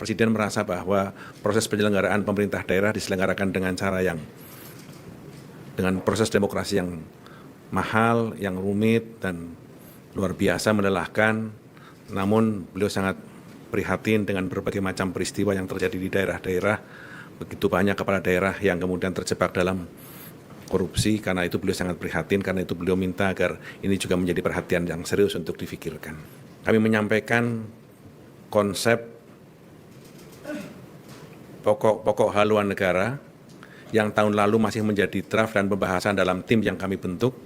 Presiden merasa bahwa proses penyelenggaraan pemerintah daerah diselenggarakan dengan cara dengan proses demokrasi yang mahal, yang rumit dan luar biasa melelahkan. Namun beliau sangat prihatin dengan berbagai macam peristiwa yang terjadi di daerah-daerah. Begitu banyak kepala daerah yang kemudian terjebak dalam korupsi. Karena itu beliau sangat prihatin, karena itu beliau minta agar ini juga menjadi perhatian yang serius untuk difikirkan. Kami menyampaikan konsep pokok haluan negara yang tahun lalu masih menjadi draft dan pembahasan dalam tim yang kami bentuk,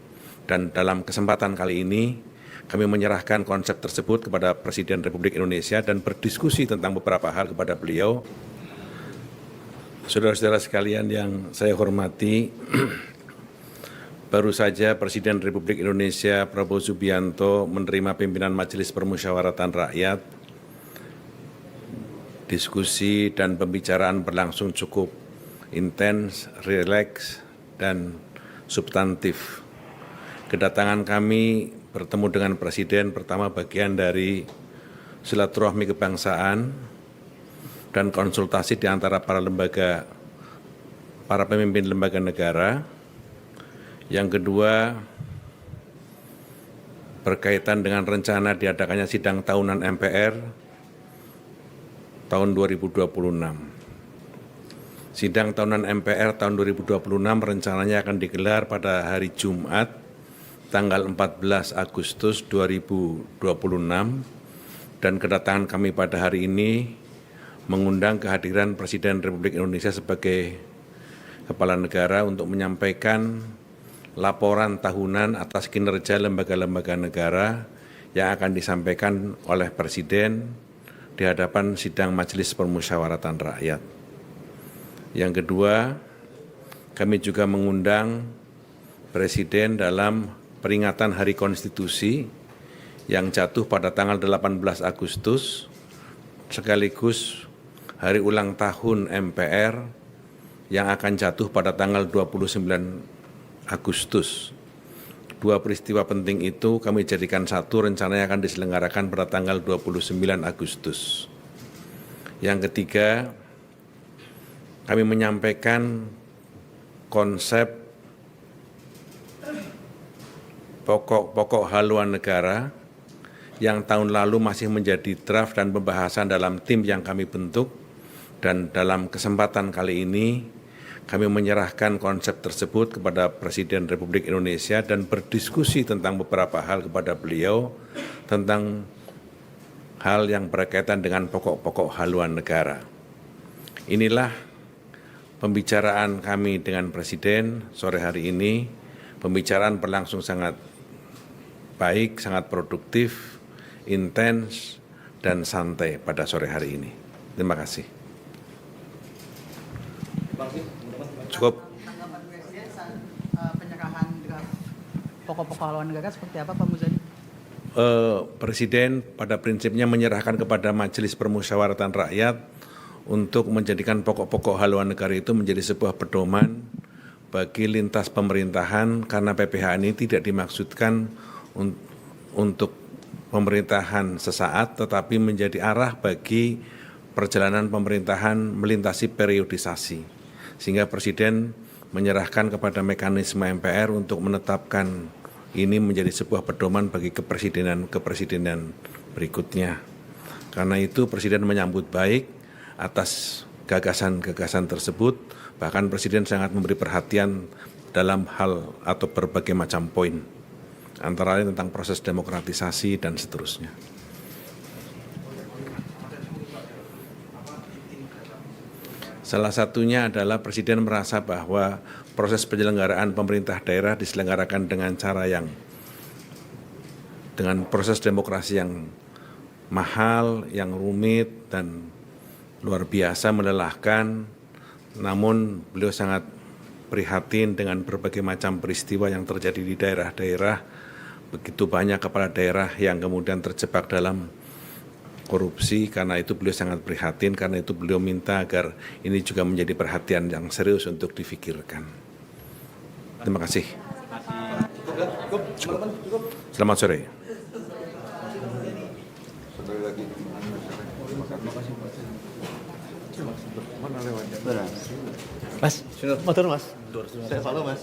dan dalam kesempatan kali ini kami menyerahkan konsep tersebut kepada Presiden Republik Indonesia dan berdiskusi tentang beberapa hal kepada beliau. Saudara-saudara sekalian yang saya hormati, baru saja Presiden Republik Indonesia Prabowo Subianto menerima pimpinan Majelis Permusyawaratan Rakyat. Diskusi dan pembicaraan berlangsung cukup intens, rileks, dan substantif. Kedatangan kami bertemu dengan Presiden pertama bagian dari silaturahmi kebangsaan dan konsultasi di antara para pemimpin lembaga negara. Yang kedua, berkaitan dengan rencana diadakannya sidang tahunan MPR tahun 2026. Sidang tahunan MPR tahun 2026 rencananya akan digelar pada hari Jumat, tanggal 14 Agustus 2026, dan kedatangan kami pada hari ini mengundang kehadiran Presiden Republik Indonesia sebagai Kepala Negara untuk menyampaikan laporan tahunan atas kinerja lembaga-lembaga negara yang akan disampaikan oleh Presiden di hadapan sidang Majelis Permusyawaratan Rakyat. Yang kedua, kami juga mengundang Presiden dalam peringatan Hari Konstitusi yang jatuh pada tanggal 18 Agustus, sekaligus hari ulang tahun MPR yang akan jatuh pada tanggal 29 Agustus. Dua peristiwa penting itu kami jadikan satu, rencananya akan diselenggarakan pada tanggal 29 Agustus. Yang ketiga, kami menyampaikan konsep pokok haluan negara yang tahun lalu masih menjadi draft dan pembahasan dalam tim yang kami bentuk, dan dalam kesempatan kali ini kami menyerahkan konsep tersebut kepada Presiden Republik Indonesia dan berdiskusi tentang beberapa hal kepada beliau tentang hal yang berkaitan dengan pokok-pokok haluan negara. Inilah pembicaraan kami dengan Presiden sore hari ini. Pembicaraan berlangsung sangat baik, sangat produktif, intens, dan santai pada sore hari ini. Terima kasih. Cukup. Tanggapan Presiden saat penyerahan draft pokok-pokok haluan negara seperti apa, Pak Muzani? Presiden pada prinsipnya menyerahkan kepada Majelis Permusyawaratan Rakyat untuk menjadikan pokok-pokok haluan negara itu menjadi sebuah pedoman bagi lintas pemerintahan, karena PPH ini tidak dimaksudkan untuk pemerintahan sesaat, tetapi menjadi arah bagi perjalanan pemerintahan melintasi periodisasi. Sehingga Presiden menyerahkan kepada mekanisme MPR untuk menetapkan ini menjadi sebuah pedoman bagi kepresidenan berikutnya. Karena itu Presiden menyambut baik atas gagasan-gagasan tersebut, bahkan Presiden sangat memberi perhatian dalam hal atau berbagai macam poin, antara lain tentang proses demokratisasi dan seterusnya. Salah satunya adalah Presiden merasa bahwa proses penyelenggaraan pemerintah daerah diselenggarakan dengan cara dengan proses demokrasi yang mahal, yang rumit, dan luar biasa melelahkan. Namun beliau sangat prihatin dengan berbagai macam peristiwa yang terjadi di daerah-daerah. Begitu banyak kepala daerah yang kemudian terjebak dalam korupsi. Karena itu beliau sangat prihatin, karena itu beliau minta agar ini juga menjadi perhatian yang serius untuk difikirkan. Terima kasih. Selamat sore. Sekali lagi. Terima kasih. Mas, motor mas. Saya follow mas.